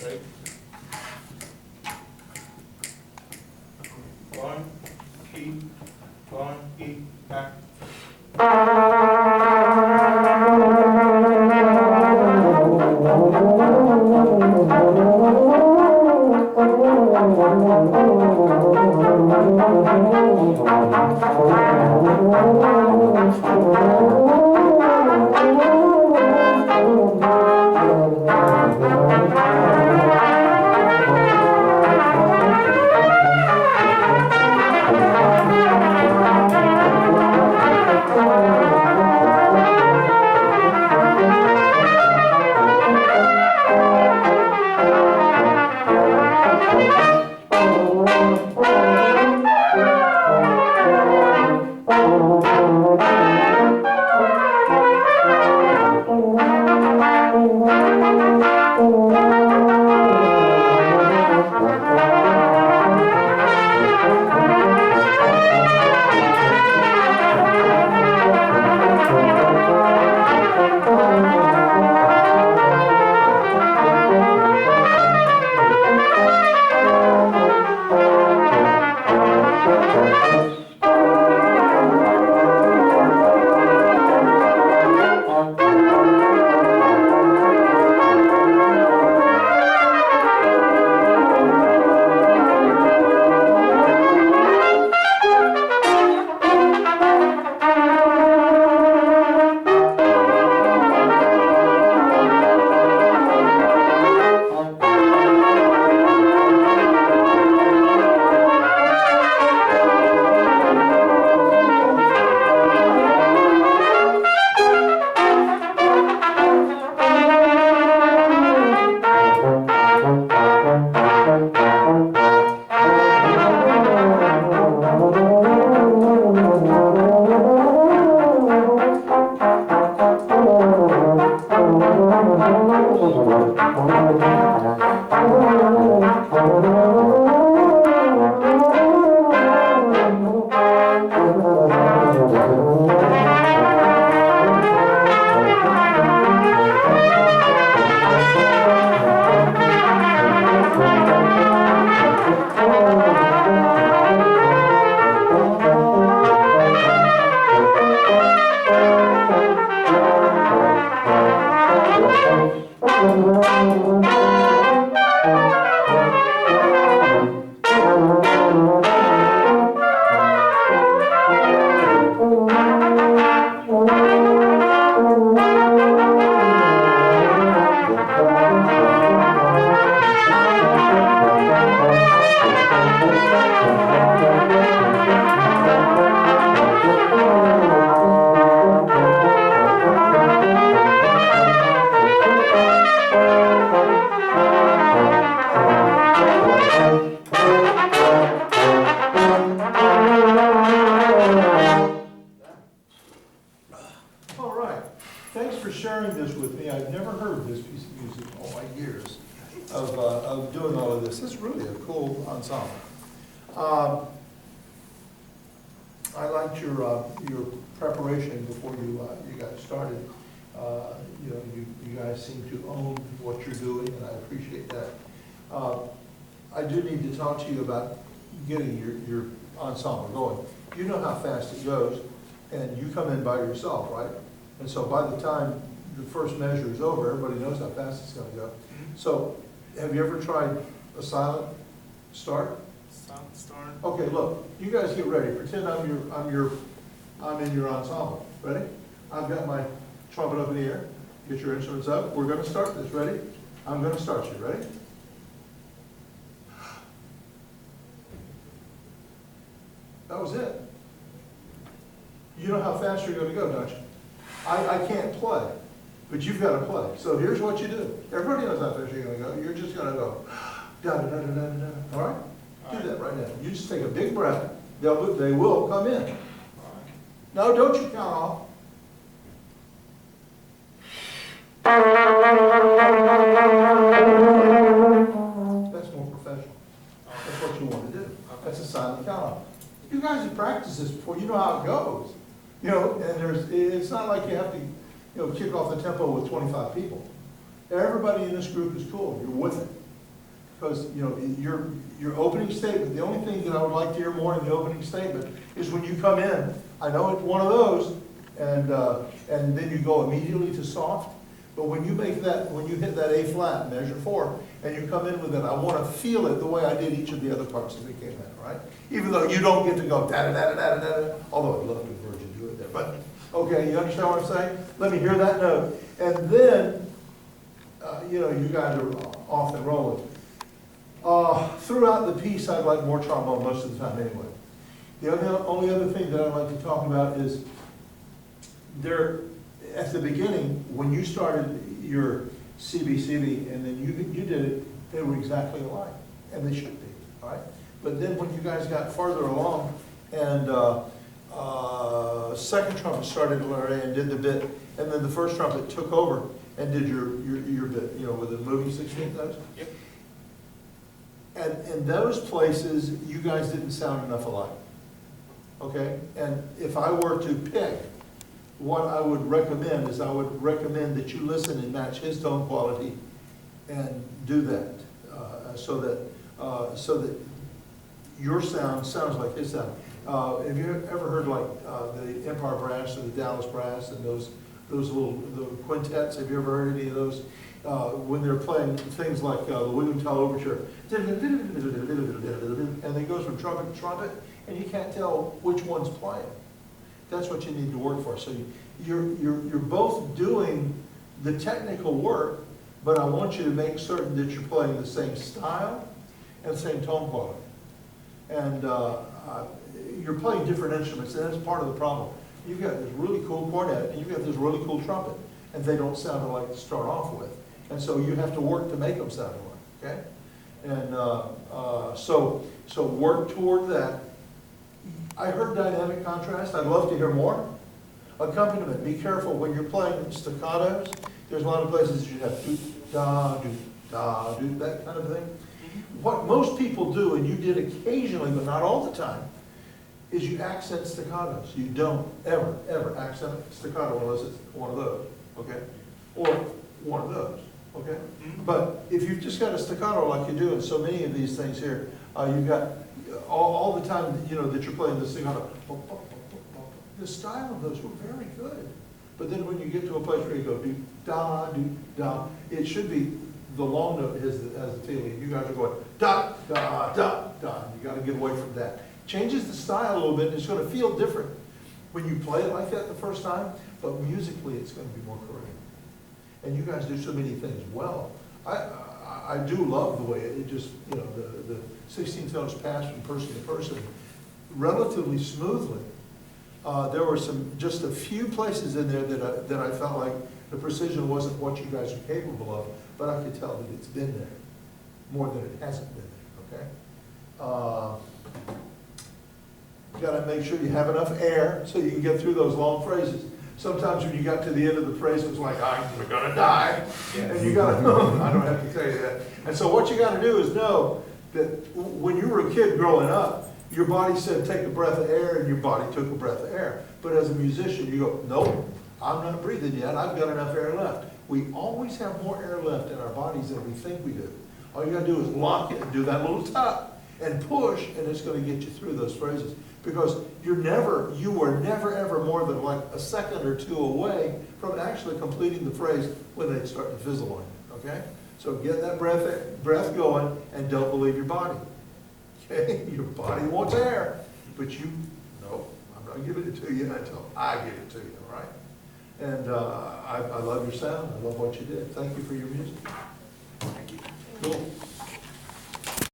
Ready? 1, key, 1, key, back. Thanks for sharing this with me. I've never heard this piece of music in all my years of doing all of this. This is really a cool ensemble. I liked your preparation before you got started. You guys seem to own what you're doing, and I appreciate that. I do need to talk to you about getting your ensemble going. You know how fast it goes, and you come in by yourself, right? And so by the time the first measure is over, everybody knows how fast it's going to go. So have you ever tried a silent start? Silent start. Okay, look, you guys get ready. Pretend I'm in your ensemble. Ready? I've got my trumpet up in the air. Get your instruments up. We're going to start this. Ready? I'm going to start you. Ready? That was it. You know how fast you're going to go, don't you? I can't play, but you've got to play. So here's what you do. Everybody knows how fast you're going to go. You're just going to go, da-da-da-da-da-da. All right? Do that right now. You just take a big breath. They will come in. No, don't you count off. That's more professional. That's what you want to do. That's a silent count off. You guys have practiced this before. You know how it goes. You know, and it's not like you have to, kick off the tempo with 25 people. Everybody in this group is cool. You're with it. Because, you know, your opening statement, the only thing that I would like to hear more in the opening statement is when you come in, I know it's one of those, and then you go immediately to soft, but when you make that, when you hit that A flat, measure 4, and you come in with it, I want to feel it the way I did each of the other parts as they came in, right? Even though you don't get to go da-da-da-da-da-da-da, although I'd love to have heard you do it there, but, okay, you understand what I'm saying? Let me hear that note. And then, you know, you guys are off and rolling. Throughout the piece, I'd like more trombone most of the time anyway. The only other thing that I'd like to talk about is there, at the beginning, when you started your CBCB and then you did it, they were exactly alike, and they should be, all right? But then when you guys got farther along and second trumpet started to learn and did the bit, and then the first trumpet took over and did your bit, you know, with the moving 16th notes. Yep. And in those places, you guys didn't sound enough alike, okay? And if I were to pick, what I would recommend is I would recommend that you listen and match his tone quality and do that so that your sound sounds like his sound. Have you ever heard like the Empire Brass or the Dallas Brass and those little quintets? Have you ever heard any of those? When they're playing things like the William Tell Overture, and it goes from trumpet to trumpet, and you can't tell which one's playing. That's what you need to work for. So you're both doing the technical work, but I want you to make certain that you're playing the same style and same tone quality. And you're playing different instruments, and that's part of the problem. You've got this really cool cornet, and you've got this really cool trumpet, and they don't sound alike to start off with. And so you have to work to make them sound alike, okay? And so work toward that. I heard dynamic contrast. I'd love to hear more. Accompaniment. Be careful when you're playing staccatos. There's a lot of places you have do, da, do, that kind of thing. What most people do, and you did occasionally, but not all the time, is you accent staccatos. You don't ever accent staccato unless it's one of those, okay? Or one of those, okay? But if you've just got a staccato like you do in so many of these things here, you've got all the time, you know, that you're playing the staccato. The style of those were very good. But then when you get to a place where you go do, da, it should be the long note has the feeling. You guys are going da, da, da, da. You got to get away from that. Changes the style a little bit, and it's going to feel different when you play it like that the first time, but musically it's going to be more correct. And you guys do so many things well. I do love the way it just, you know, the 16th notes pass from person to person relatively smoothly. There were just a few places in there that I felt like the precision wasn't what you guys are capable of, but I could tell that it's been there more than it hasn't been there, okay? You gotta make sure you have enough air so you can get through those long phrases. Sometimes when you got to the end of the phrase, it was like, we're gonna die. And you gotta, I don't have to tell you that. And so what you gotta do is know that when you were a kid growing up, your body said take a breath of air, and your body took a breath of air. But as a musician, you go, nope, I'm not breathing yet, I've got enough air left. We always have more air left in our bodies than we think we do. All you gotta do is lock it and do that little tap and push, and it's gonna get you through those phrases. Because you were never ever more than like a second or two away from actually completing the phrase when they start to fizzle on you, okay? So get that breath going, and don't believe your body, okay? Your body wants air, but no, I'm not giving it to you until I give it to you, all right? And I love your sound, I love what you did. Thank you for your music. Thank you. Cool.